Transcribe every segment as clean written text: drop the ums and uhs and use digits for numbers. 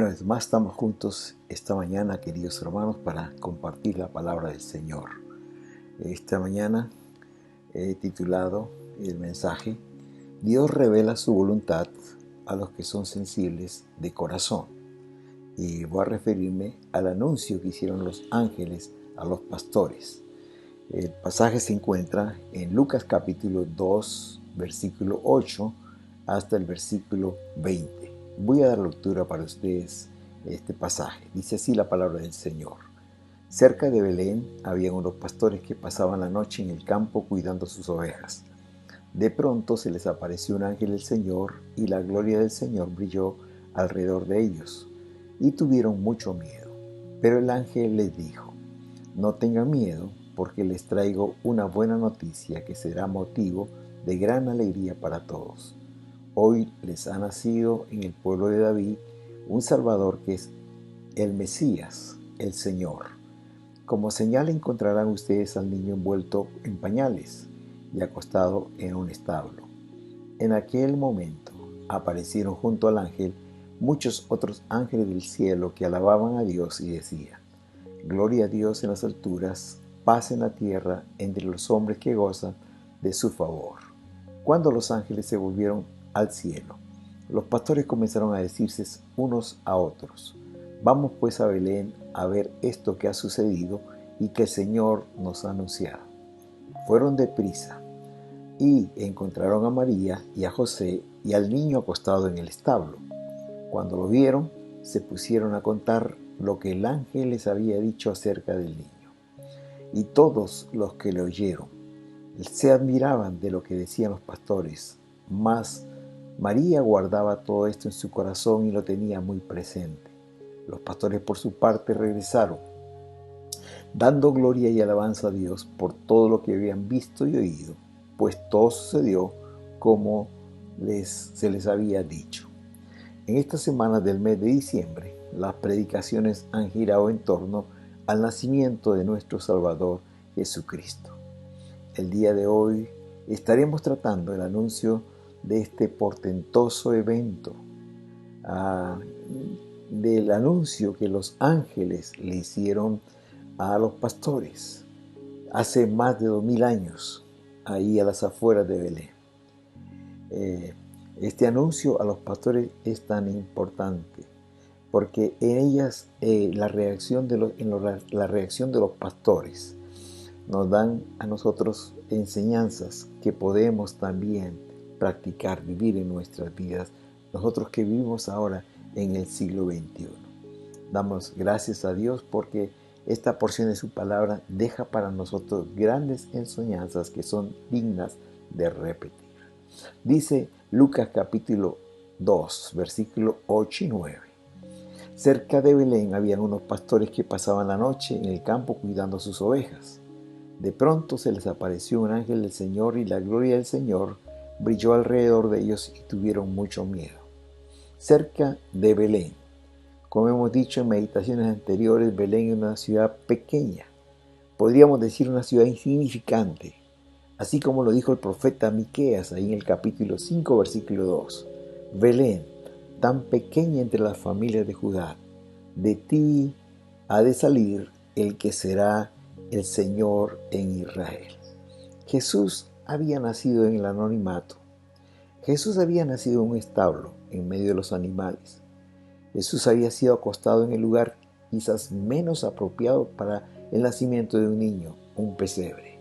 Una vez más estamos juntos esta mañana, queridos hermanos, para compartir la palabra del Señor. Esta mañana he titulado el mensaje: Dios revela su voluntad a los que son sensibles de corazón. Y voy a referirme al anuncio que hicieron los ángeles a los pastores. El pasaje se encuentra en Lucas capítulo 2, versículo 8 hasta el versículo 20. Voy a dar lectura para ustedes este pasaje. Dice así la palabra del Señor. Cerca de Belén había unos pastores que pasaban la noche en el campo cuidando sus ovejas. De pronto se les apareció un ángel del Señor y la gloria del Señor brilló alrededor de ellos y tuvieron mucho miedo. Pero el ángel les dijo: no tengan miedo, porque les traigo una buena noticia que será motivo de gran alegría para todos. Hoy les ha nacido en el pueblo de David un Salvador que es el Mesías, el Señor. Como señal encontrarán ustedes al niño envuelto en pañales y acostado en un establo. En aquel momento aparecieron junto al ángel muchos otros ángeles del cielo que alababan a Dios y decían: gloria a Dios en las alturas, paz en la tierra entre los hombres que gozan de su favor. Cuando los ángeles se volvieron al cielo, los pastores comenzaron a decirse unos a otros: vamos pues a Belén a ver esto que ha sucedido y que el Señor nos ha anunciado. Fueron deprisa y encontraron a María y a José y al niño acostado en el establo. Cuando lo vieron, se pusieron a contar lo que el ángel les había dicho acerca del niño. Y todos los que le oyeron se admiraban de lo que decían los pastores, mas María guardaba todo esto en su corazón y lo tenía muy presente. Los pastores por su parte regresaron, dando gloria y alabanza a Dios por todo lo que habían visto y oído, pues todo sucedió como se les había dicho. En estas semanas del mes de diciembre, las predicaciones han girado en torno al nacimiento de nuestro Salvador Jesucristo. El día de hoy estaremos tratando el anuncio de este portentoso evento, del anuncio que los ángeles le hicieron a los pastores hace más de 2000 años, ahí a las afueras de Belén. Este anuncio a los pastores es tan importante porque en ellas la reacción de los pastores nos dan a nosotros enseñanzas que podemos también practicar, vivir en nuestras vidas, nosotros que vivimos ahora en el siglo XXI. Damos gracias a Dios porque esta porción de su palabra deja para nosotros grandes enseñanzas que son dignas de repetir. Dice Lucas capítulo 2, versículo 8 y 9. Cerca de Belén habían unos pastores que pasaban la noche en el campo cuidando sus ovejas. De pronto se les apareció un ángel del Señor y la gloria del Señor brilló alrededor de ellos y tuvieron mucho miedo. Cerca de Belén. Como hemos dicho en meditaciones anteriores, Belén es una ciudad pequeña. Podríamos decir una ciudad insignificante. Así como lo dijo el profeta Miqueas ahí en el capítulo 5, versículo 2. Belén, tan pequeña entre las familias de Judá, de ti ha de salir el que será el Señor en Israel. Jesús había nacido en el anonimato. Jesús había nacido en un establo, en medio de los animales. Jesús había sido acostado en el lugar quizás menos apropiado para el nacimiento de un niño, un pesebre.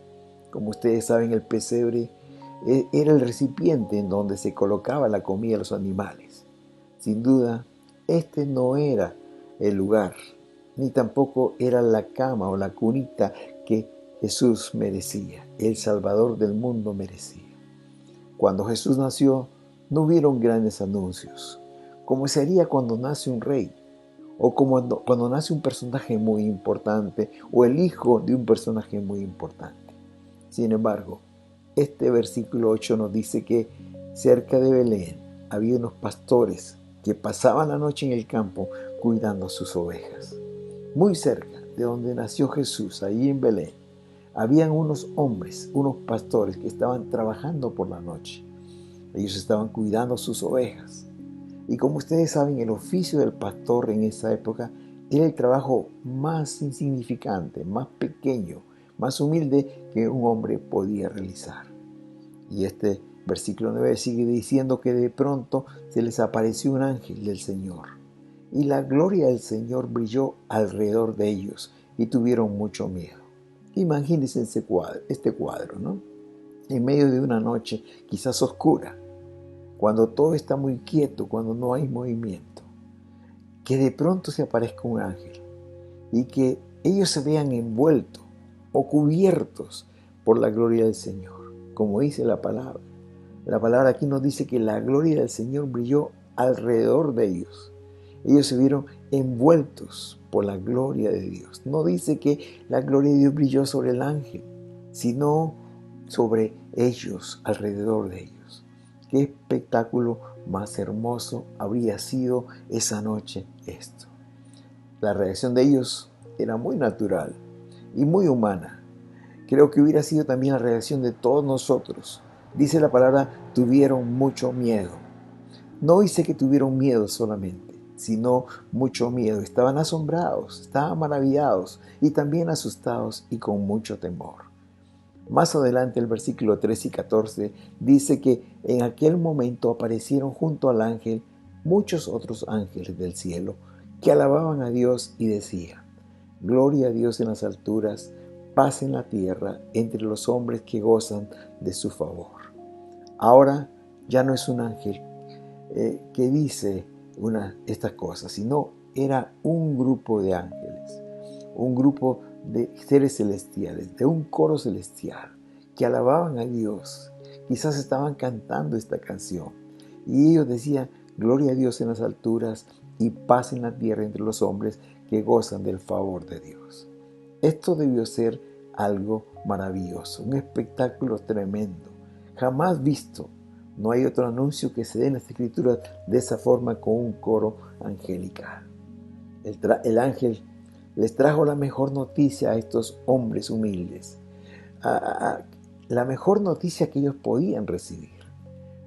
Como ustedes saben, el pesebre era el recipiente en donde se colocaba la comida de los animales. Sin duda, este no era el lugar, ni tampoco era la cama o la cunita que Jesús merecía, el Salvador del mundo merecía. Cuando Jesús nació, no hubieron grandes anuncios, como sería cuando nace un rey, o como cuando nace un personaje muy importante, o el hijo de un personaje muy importante. Sin embargo, este versículo 8 nos dice que cerca de Belén había unos pastores que pasaban la noche en el campo cuidando a sus ovejas. Muy cerca de donde nació Jesús, ahí en Belén, habían unos hombres, unos pastores que estaban trabajando por la noche. Ellos estaban cuidando sus ovejas. Y como ustedes saben, el oficio del pastor en esa época era el trabajo más insignificante, más pequeño, más humilde que un hombre podía realizar. Y este versículo 9 sigue diciendo que de pronto se les apareció un ángel del Señor. Y la gloria del Señor brilló alrededor de ellos y tuvieron mucho miedo. Imagínense este cuadro, ¿no? En medio de una noche quizás oscura, cuando todo está muy quieto, cuando no hay movimiento, que de pronto se aparezca un ángel y que ellos se vean envueltos o cubiertos por la gloria del Señor, como dice la palabra. La palabra aquí nos dice que la gloria del Señor brilló alrededor de ellos. Ellos se vieron envueltos por la gloria de Dios. No dice que la gloria de Dios brilló sobre el ángel, sino sobre ellos, alrededor de ellos. Qué espectáculo más hermoso habría sido esa noche esto. La reacción de ellos era muy natural y muy humana. Creo que hubiera sido también la reacción de todos nosotros. Dice la palabra, tuvieron mucho miedo. No dice que tuvieron miedo solamente, sino mucho miedo. Estaban asombrados, estaban maravillados y también asustados y con mucho temor. Más adelante el versículo 13 y 14 dice que en aquel momento aparecieron junto al ángel muchos otros ángeles del cielo que alababan a Dios y decían, gloria a Dios en las alturas, paz en la tierra entre los hombres que gozan de su favor. Ahora ya no es un ángel que dice estas cosas, sino era un grupo de ángeles, un grupo de seres celestiales, de un coro celestial, que alababan a Dios. Quizás estaban cantando esta canción y ellos decían, gloria a Dios en las alturas y paz en la tierra entre los hombres que gozan del favor de Dios. Esto debió ser algo maravilloso, un espectáculo tremendo, jamás visto. No hay otro anuncio que se dé en las Escrituras de esa forma con un coro angelical. El ángel les trajo la mejor noticia a estos hombres humildes, la mejor noticia que ellos podían recibir.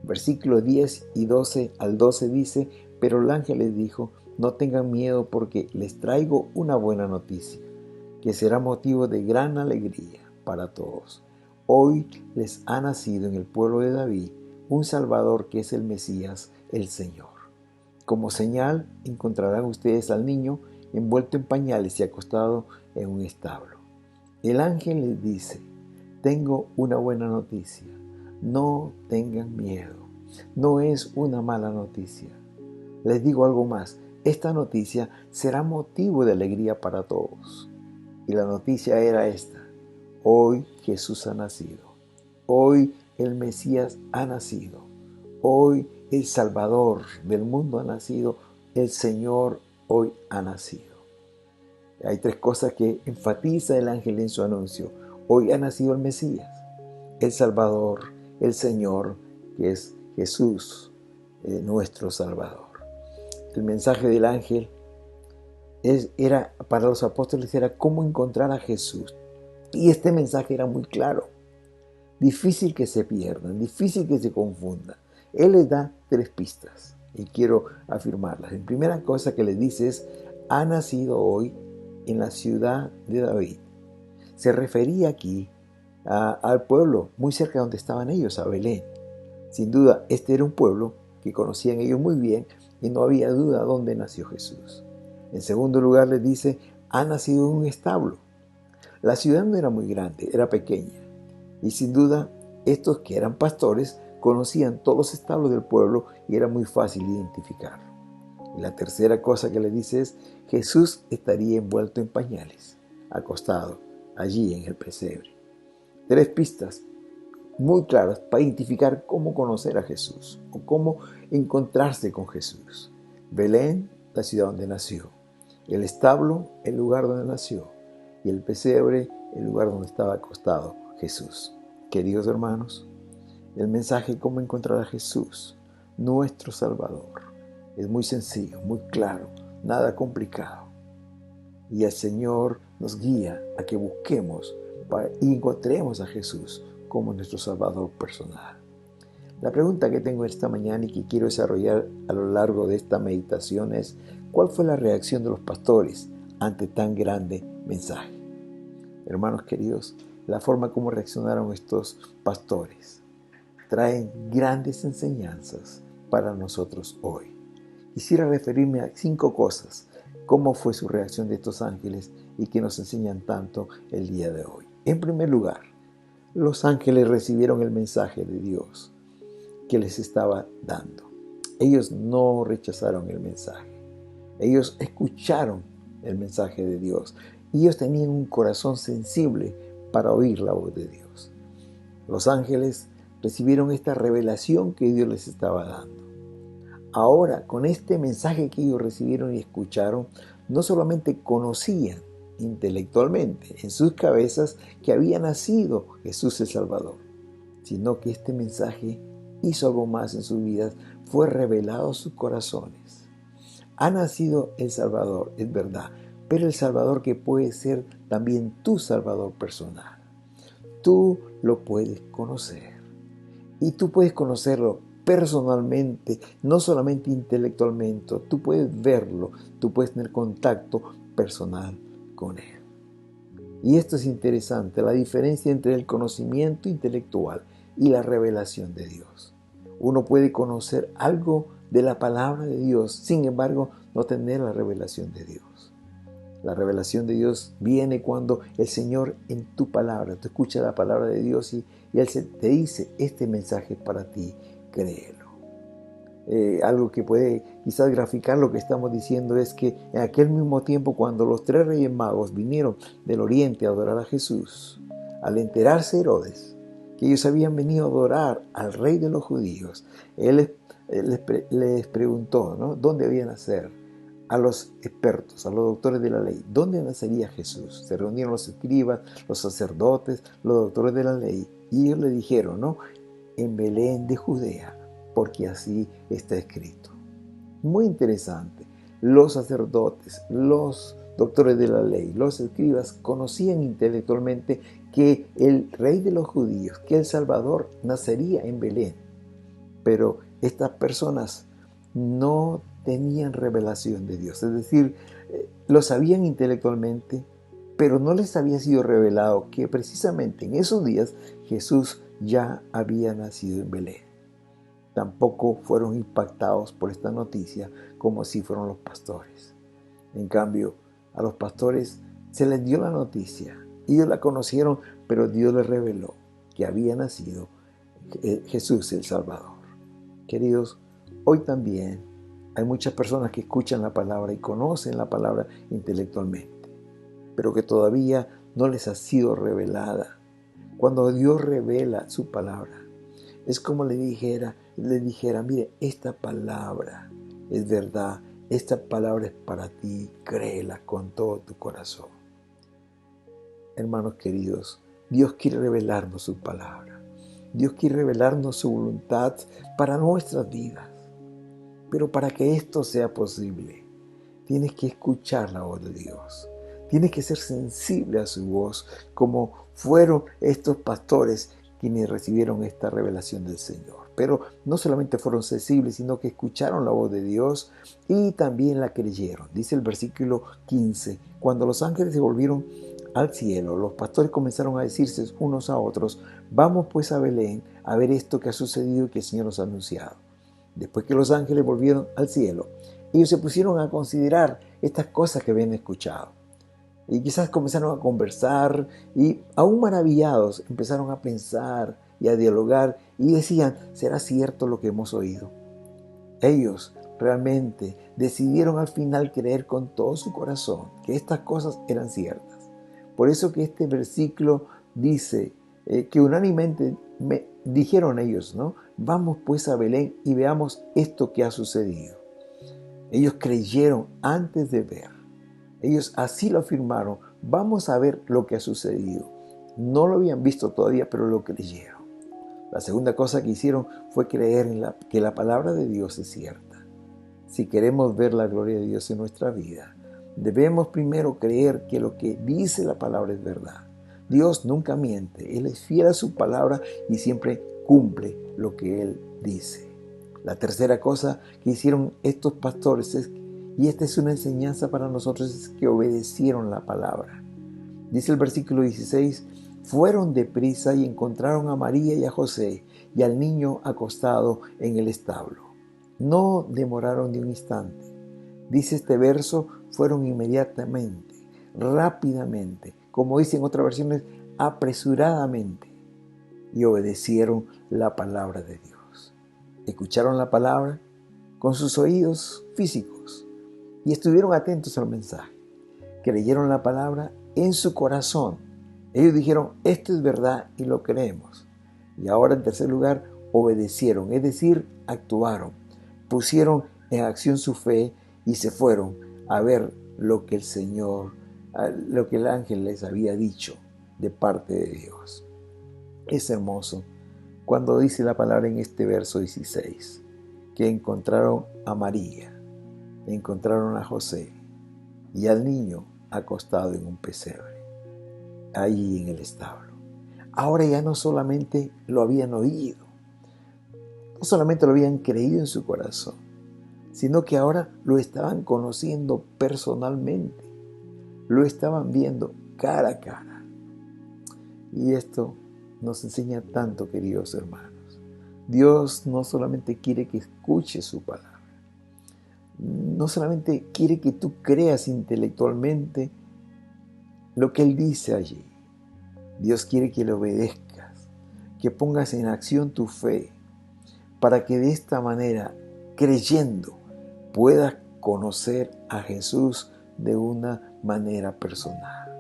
Versículos 10 y 12 al 12 dice, pero el ángel les dijo, no tengan miedo porque les traigo una buena noticia, que será motivo de gran alegría para todos. Hoy les ha nacido en el pueblo de David un Salvador que es el Mesías, el Señor. Como señal encontrarán ustedes al niño envuelto en pañales y acostado en un establo. El ángel les dice, tengo una buena noticia, no tengan miedo, no es una mala noticia. Les digo algo más, esta noticia será motivo de alegría para todos. Y la noticia era esta, hoy Jesús ha nacido, hoy el Mesías ha nacido, hoy el Salvador del mundo ha nacido, el Señor hoy ha nacido. Hay tres cosas que enfatiza el ángel en su anuncio. Hoy ha nacido el Mesías, el Salvador, el Señor, que es Jesús, nuestro Salvador. El mensaje del ángel era para los apóstoles era cómo encontrar a Jesús. Y este mensaje era muy claro. Difícil que se pierdan, difícil que se confundan. Él les da tres pistas y quiero afirmarlas. La primera cosa que les dice es, ha nacido hoy en la ciudad de David. Se refería aquí al pueblo muy cerca de donde estaban ellos, a Belén. Sin duda, este era un pueblo que conocían ellos muy bien y no había duda dónde nació Jesús. En segundo lugar les dice, ha nacido en un establo. La ciudad no era muy grande, era pequeña. Y sin duda, estos que eran pastores conocían todos los establos del pueblo y era muy fácil identificarlo. Y la tercera cosa que le dice es, Jesús estaría envuelto en pañales, acostado allí en el pesebre. Tres pistas muy claras para identificar cómo conocer a Jesús o cómo encontrarse con Jesús. Belén, la ciudad donde nació. El establo, el lugar donde nació. Y el pesebre, el lugar donde estaba acostado Jesús. Queridos hermanos, el mensaje cómo encontrar a Jesús, nuestro Salvador, es muy sencillo, muy claro, nada complicado. Y el Señor nos guía a que busquemos y encontremos a Jesús como nuestro Salvador personal. La pregunta que tengo esta mañana y que quiero desarrollar a lo largo de esta meditación es: ¿cuál fue la reacción de los pastores ante tan grande mensaje? Hermanos queridos, la forma como reaccionaron estos pastores traen grandes enseñanzas para nosotros hoy. Quisiera referirme a 5 cosas, cómo fue su reacción de estos ángeles y que nos enseñan tanto el día de hoy. En primer lugar, los ángeles recibieron el mensaje de Dios que les estaba dando. Ellos no rechazaron el mensaje. Ellos escucharon el mensaje de Dios y ellos tenían un corazón sensible para oír la voz de Dios. Los ángeles recibieron esta revelación que Dios les estaba dando. Ahora, con este mensaje que ellos recibieron y escucharon, no solamente conocían intelectualmente en sus cabezas que había nacido Jesús el Salvador, sino que este mensaje hizo algo más en sus vidas, fue revelado a sus corazones. Ha nacido el Salvador, es verdad, pero el Salvador que puede ser también tu Salvador personal. Tú lo puedes conocer y tú puedes conocerlo personalmente, no solamente intelectualmente. Tú puedes verlo, tú puedes tener contacto personal con Él. Y esto es interesante, la diferencia entre el conocimiento intelectual y la revelación de Dios. Uno puede conocer algo de la palabra de Dios, sin embargo, no tener la revelación de Dios. La revelación de Dios viene cuando el Señor en tu palabra, tú escuchas la palabra de Dios y Él te dice: este mensaje es para ti, créelo. Algo que puede quizás graficar lo que estamos diciendo es que en aquel mismo tiempo, cuando los 3 reyes magos vinieron del oriente a adorar a Jesús, al enterarse Herodes que ellos habían venido a adorar al rey de los judíos, él les preguntó, ¿no?, dónde había de nacer. A los expertos, a los doctores de la ley, ¿dónde nacería Jesús? Se reunieron los escribas, los sacerdotes, los doctores de la ley, y ellos le dijeron, ¿no?, en Belén de Judea, porque así está escrito. Muy interesante. Los sacerdotes, los doctores de la ley, los escribas conocían intelectualmente que el rey de los judíos, que el Salvador, nacería en Belén. Pero estas personas no tenían revelación de Dios. Es decir, lo sabían intelectualmente, pero no les había sido revelado que precisamente en esos días Jesús ya había nacido en Belén. Tampoco fueron impactados por esta noticia como así fueron los pastores. En cambio, a los pastores se les dio la noticia. Ellos la conocieron, pero Dios les reveló que había nacido Jesús el Salvador. Queridos, hoy también hay muchas personas que escuchan la palabra y conocen la palabra intelectualmente, pero que todavía no les ha sido revelada. Cuando Dios revela su palabra, es como le dijera, mire, esta palabra es verdad, esta palabra es para ti, créela con todo tu corazón. Hermanos queridos, Dios quiere revelarnos su palabra. Dios quiere revelarnos su voluntad para nuestras vidas. Pero para que esto sea posible, tienes que escuchar la voz de Dios. Tienes que ser sensible a su voz, como fueron estos pastores quienes recibieron esta revelación del Señor. Pero no solamente fueron sensibles, sino que escucharon la voz de Dios y también la creyeron. Dice el versículo 15, cuando los ángeles se volvieron al cielo, los pastores comenzaron a decirse unos a otros: vamos pues a Belén a ver esto que ha sucedido y que el Señor nos ha anunciado. Después que los ángeles volvieron al cielo, ellos se pusieron a considerar estas cosas que habían escuchado. Y quizás comenzaron a conversar y, aún maravillados, empezaron a pensar y a dialogar y decían: ¿será cierto lo que hemos oído? Ellos realmente decidieron al final creer con todo su corazón que estas cosas eran ciertas. Por eso que este versículo dice que unánimemente dijeron ellos, ¿no? Vamos pues a Belén y veamos esto que ha sucedido. Ellos creyeron antes de ver. Ellos así lo afirmaron: vamos a ver lo que ha sucedido. No lo habían visto todavía, pero lo creyeron. La segunda cosa que hicieron fue creer en que la palabra de Dios es cierta. Si queremos ver la gloria de Dios en nuestra vida, debemos primero creer que lo que dice la palabra es verdad. Dios nunca miente. Él es fiel a su palabra y siempre cumple lo que Él dice. La tercera cosa que hicieron estos pastores, y esta es una enseñanza para nosotros, es que obedecieron la palabra. Dice el versículo 16, fueron deprisa y encontraron a María y a José y al niño acostado en el establo. No demoraron ni un instante. Dice este verso, fueron inmediatamente, rápidamente, como dicen otras versiones, apresuradamente, y obedecieron la palabra de Dios. Escucharon la palabra con sus oídos físicos y estuvieron atentos al mensaje. Creyeron la palabra en su corazón. Ellos dijeron, esto es verdad y lo creemos. Y ahora, en tercer lugar, obedecieron, es decir, actuaron, pusieron en acción su fe y se fueron a ver lo que el Señor, lo que el ángel les había dicho de parte de Dios. Es hermoso cuando dice la palabra en este verso 16, que encontraron a María, encontraron a José y al niño acostado en un pesebre, ahí en el establo. Ahora ya no solamente lo habían oído, no solamente lo habían creído en su corazón, sino que ahora lo estaban conociendo personalmente, lo estaban viendo cara a cara. Y esto nos enseña tanto, queridos hermanos. Dios no solamente quiere que escuches su palabra, no solamente quiere que tú creas intelectualmente lo que Él dice allí. Dios quiere que le obedezcas, que pongas en acción tu fe, para que de esta manera, creyendo, puedas conocer a Jesús de una manera personal.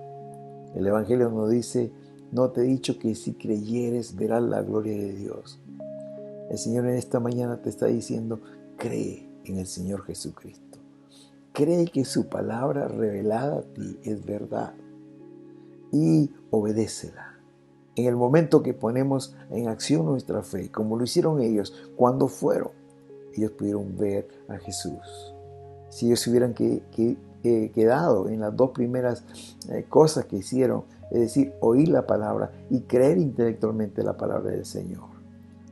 El Evangelio nos dice, no te he dicho que si creyeres verás la gloria de Dios. El Señor en esta mañana te está diciendo, cree en el Señor Jesucristo. Cree que su palabra revelada a ti es verdad y obedécela. En el momento que ponemos en acción nuestra fe, como lo hicieron ellos, cuando fueron, ellos pudieron ver a Jesús. Si ellos se hubieran quedado en las dos primeras cosas que hicieron, es decir, oír la palabra y creer intelectualmente la palabra del Señor,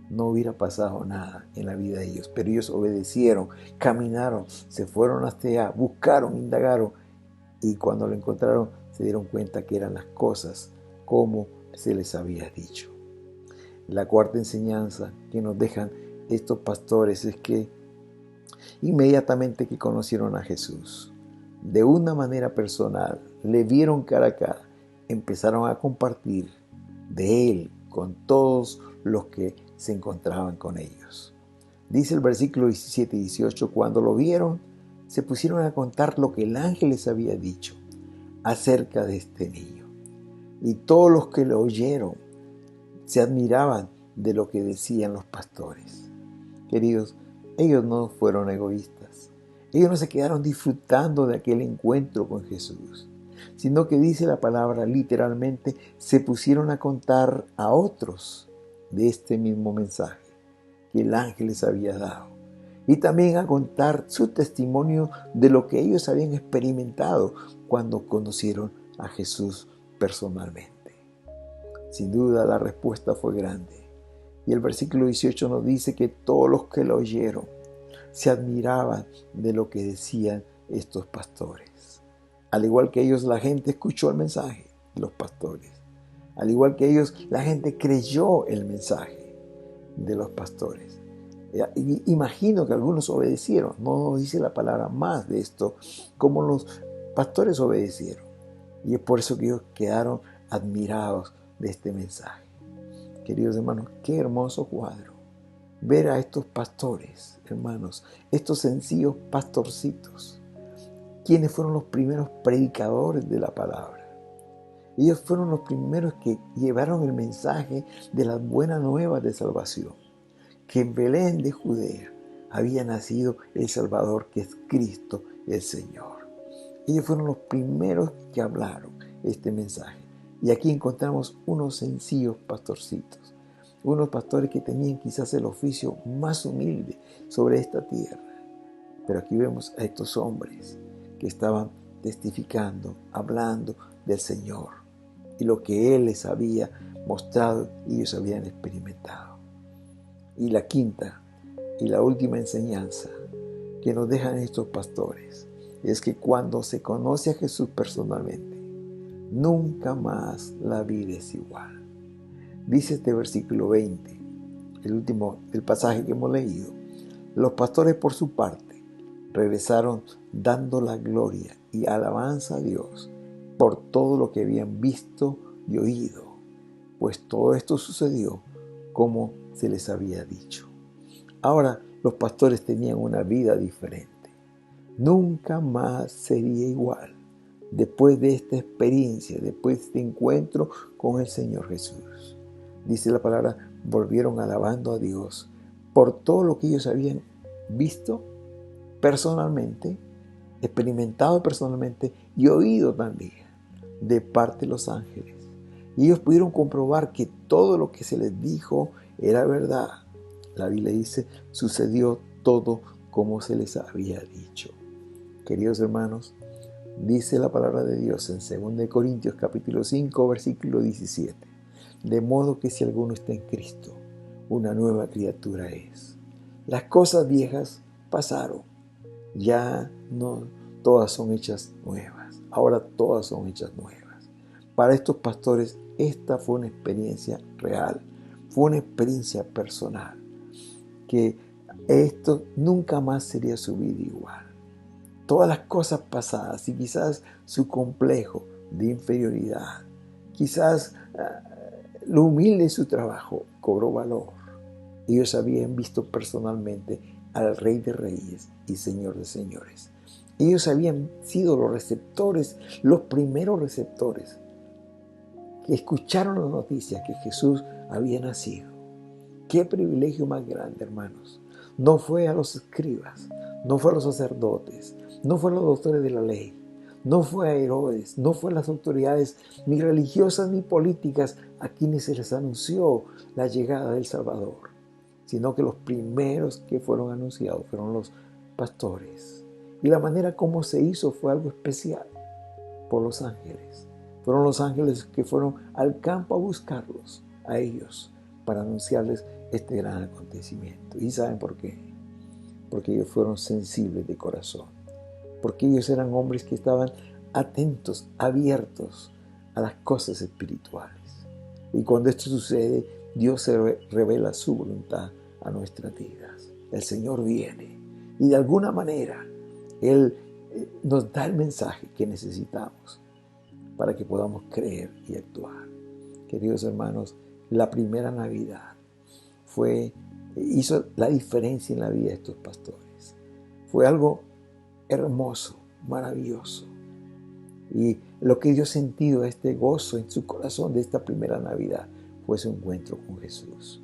no hubiera pasado nada en la vida de ellos. Pero ellos obedecieron, caminaron, se fueron hasta allá, buscaron, indagaron, y cuando lo encontraron se dieron cuenta que eran las cosas como se les había dicho. La cuarta enseñanza que nos dejan estos pastores es que inmediatamente que conocieron a Jesús, de una manera personal, le vieron cara a cara, empezaron a compartir de Él con todos los que se encontraban con ellos. Dice el versículo 17 y 18, cuando lo vieron, se pusieron a contar lo que el ángel les había dicho acerca de este niño. Y todos los que lo oyeron se admiraban de lo que decían los pastores. Queridos, ellos no fueron egoístas. Ellos no se quedaron disfrutando de aquel encuentro con Jesús, sino que dice la palabra literalmente, se pusieron a contar a otros de este mismo mensaje que el ángel les había dado. Y también a contar su testimonio de lo que ellos habían experimentado cuando conocieron a Jesús personalmente. Sin duda la respuesta fue grande. Y el versículo 18 nos dice que todos los que lo oyeron se admiraban de lo que decían estos pastores. Al igual que ellos, la gente escuchó el mensaje de los pastores. Al igual que ellos, la gente creyó el mensaje de los pastores. Imagino que algunos obedecieron. No dice la palabra más de esto, como los pastores obedecieron. Y es por eso que ellos quedaron admirados de este mensaje. Queridos hermanos, qué hermoso cuadro. Ver a estos pastores, hermanos, estos sencillos pastorcitos, quienes fueron los primeros predicadores de la palabra. Ellos fueron los primeros que llevaron el mensaje de las buenas nuevas de salvación, que en Belén de Judea había nacido el Salvador, que es Cristo el Señor. Ellos fueron los primeros que hablaron este mensaje. Y aquí encontramos unos sencillos pastorcitos, unos pastores que tenían quizás el oficio más humilde sobre esta tierra. Pero aquí vemos a estos hombres que estaban testificando, hablando del Señor y lo que Él les había mostrado y ellos habían experimentado. Y la quinta y la última enseñanza que nos dejan estos pastores es que cuando se conoce a Jesús personalmente, nunca más la vida es igual. Dice este versículo 20, el último del pasaje que hemos leído: los pastores por su parte regresaron dando la gloria y alabanza a Dios por todo lo que habían visto y oído, pues todo esto sucedió como se les había dicho. Ahora los pastores tenían una vida diferente. Nunca más sería igual después de esta experiencia, después de este encuentro con el Señor Jesús. Dice la palabra, volvieron alabando a Dios por todo lo que ellos habían visto personalmente, experimentado personalmente y oído también de parte de los ángeles. Y ellos pudieron comprobar que todo lo que se les dijo era verdad. La Biblia dice, sucedió todo como se les había dicho. Queridos hermanos, dice la palabra de Dios en 2 Corintios capítulo 5, versículo 17. De modo que si alguno está en Cristo, una nueva criatura es. Las cosas viejas pasaron, ya no todas son hechas nuevas. Ahora todas son hechas nuevas. Para estos pastores esta fue una experiencia real, fue una experiencia personal, que esto nunca más sería su vida igual. Todas las cosas pasadas y quizás su complejo de inferioridad, quizás lo humilde de su trabajo cobró valor. Ellos habían visto personalmente al Rey de Reyes y Señor de Señores. Ellos habían sido los receptores, los primeros receptores que escucharon la noticia que Jesús había nacido. Qué privilegio más grande, hermanos. No fue a los escribas, no fue a los sacerdotes, no fue a los doctores de la ley, no fue a Herodes, no fue a las autoridades ni religiosas ni políticas a quienes se les anunció la llegada del Salvador, sino que los primeros que fueron anunciados fueron los pastores. Y la manera como se hizo fue algo especial, por los ángeles. Fueron los ángeles que fueron al campo a buscarlos, a ellos, para anunciarles este gran acontecimiento. ¿Y saben por qué? Porque ellos fueron sensibles de corazón. Porque ellos eran hombres que estaban atentos, abiertos a las cosas espirituales. Y cuando esto sucede, Dios se revela su voluntad a nuestras vidas. El Señor viene y de alguna manera Él nos da el mensaje que necesitamos para que podamos creer y actuar. Queridos hermanos, la primera Navidad hizo la diferencia en la vida de estos pastores. Fue algo hermoso, maravilloso. Y lo que dio sentido a este gozo en su corazón de esta primera Navidad fue su encuentro con Jesús.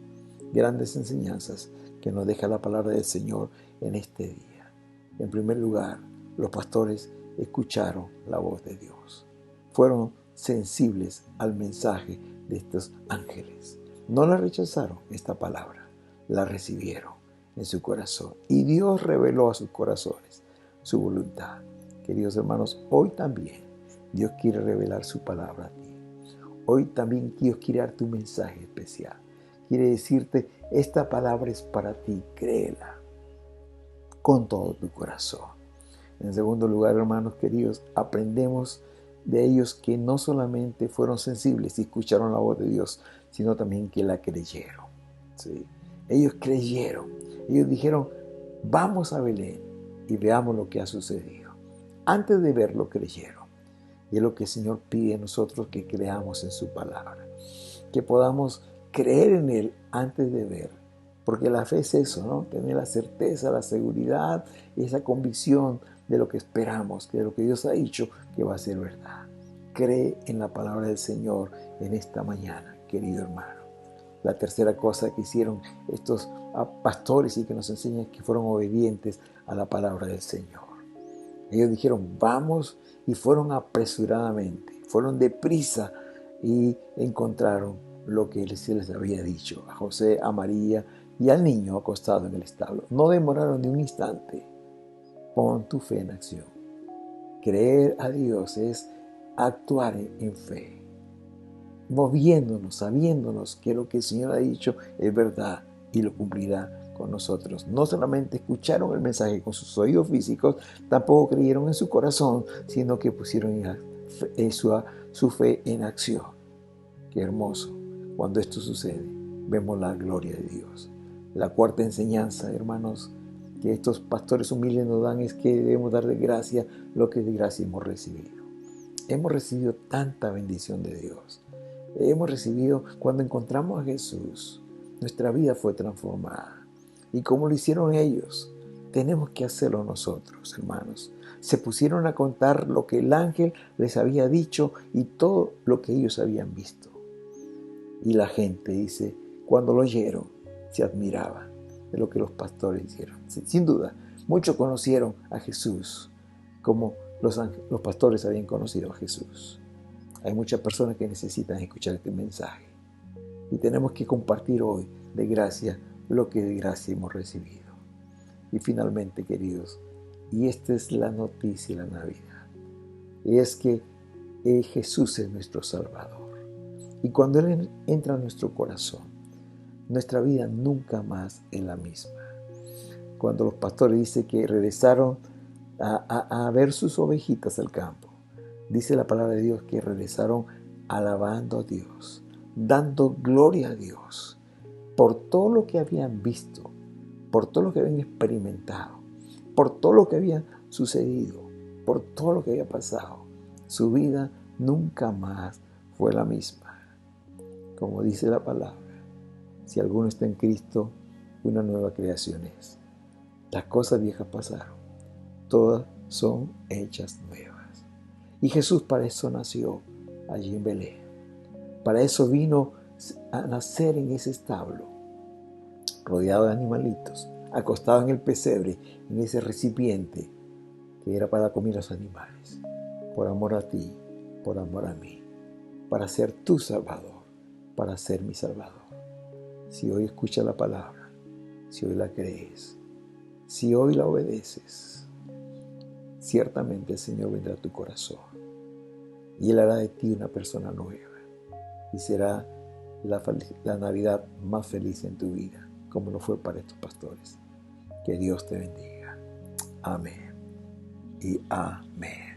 Grandes enseñanzas que nos deja la palabra del Señor en este día. En primer lugar, los pastores escucharon la voz de Dios. Fueron sensibles al mensaje de estos ángeles. No la rechazaron, esta palabra, la recibieron en su corazón. Y Dios reveló a sus corazones su voluntad. Queridos hermanos, hoy también Dios quiere revelar su palabra a ti. Hoy también Dios quiere darte un mensaje especial. Quiere decirte, esta palabra es para ti, créela con todo tu corazón. En segundo lugar, hermanos queridos, aprendemos de ellos que no solamente fueron sensibles y escucharon la voz de Dios, sino también que la creyeron. ¿Sí? Ellos creyeron. Ellos dijeron, vamos a Belén y veamos lo que ha sucedido. Antes de verlo, creyeron. Y es lo que el Señor pide a nosotros, que creamos en su palabra. Que podamos creer en Él antes de ver. Porque la fe es eso, ¿no? Tener la certeza, la seguridad y esa convicción de lo que esperamos, de lo que Dios ha dicho que va a ser verdad. Cree en la palabra del Señor en esta mañana, querido hermano. La tercera cosa que hicieron estos pastores y que nos enseñan es que fueron obedientes a la palabra del Señor. Ellos dijeron, vamos, y fueron apresuradamente, fueron deprisa y encontraron lo que se les había dicho a José, a María y al niño acostado en el establo. No demoraron ni un instante. Pon tu fe en acción. Creer a Dios es actuar en fe, moviéndonos, sabiéndonos que lo que el Señor ha dicho es verdad y lo cumplirá con nosotros. No solamente escucharon el mensaje con sus oídos físicos, tampoco creyeron en su corazón, sino que pusieron su fe en acción. Qué hermoso. Cuando esto sucede, vemos la gloria de Dios. La cuarta enseñanza, hermanos, que estos pastores humildes nos dan es que debemos dar de gracia lo que de gracia hemos recibido. Hemos recibido tanta bendición de Dios. Hemos recibido, cuando encontramos a Jesús, nuestra vida fue transformada. Y como lo hicieron ellos, tenemos que hacerlo nosotros, hermanos. Se pusieron a contar lo que el ángel les había dicho y todo lo que ellos habían visto. Y la gente, dice, cuando lo oyeron, se admiraba de lo que los pastores hicieron. Sin duda, muchos conocieron a Jesús como los pastores habían conocido a Jesús. Hay muchas personas que necesitan escuchar este mensaje. Y tenemos que compartir hoy de gracia lo que de gracia hemos recibido. Y finalmente, queridos, y esta es la noticia de la Navidad, es que Jesús es nuestro Salvador. Y cuando Él entra en nuestro corazón, nuestra vida nunca más es la misma. Cuando los pastores dicen que regresaron a ver sus ovejitas al campo, dice la palabra de Dios que regresaron alabando a Dios, dando gloria a Dios por todo lo que habían visto, por todo lo que habían experimentado, por todo lo que había sucedido, por todo lo que había pasado. Su vida nunca más fue la misma. Como dice la palabra, si alguno está en Cristo, una nueva creación es. Las cosas viejas pasaron, todas son hechas nuevas. Y Jesús para eso nació allí en Belén. Para eso vino a nacer en ese establo, rodeado de animalitos, acostado en el pesebre, en ese recipiente que era para comer los animales, por amor a ti, por amor a mí, para ser tu Salvador, para ser mi Salvador. Si hoy escuchas la palabra, si hoy la crees, si hoy la obedeces, ciertamente el Señor vendrá a tu corazón y Él hará de ti una persona nueva y será la Navidad más feliz en tu vida, como lo fue para estos pastores. Que Dios te bendiga. Amén y amén.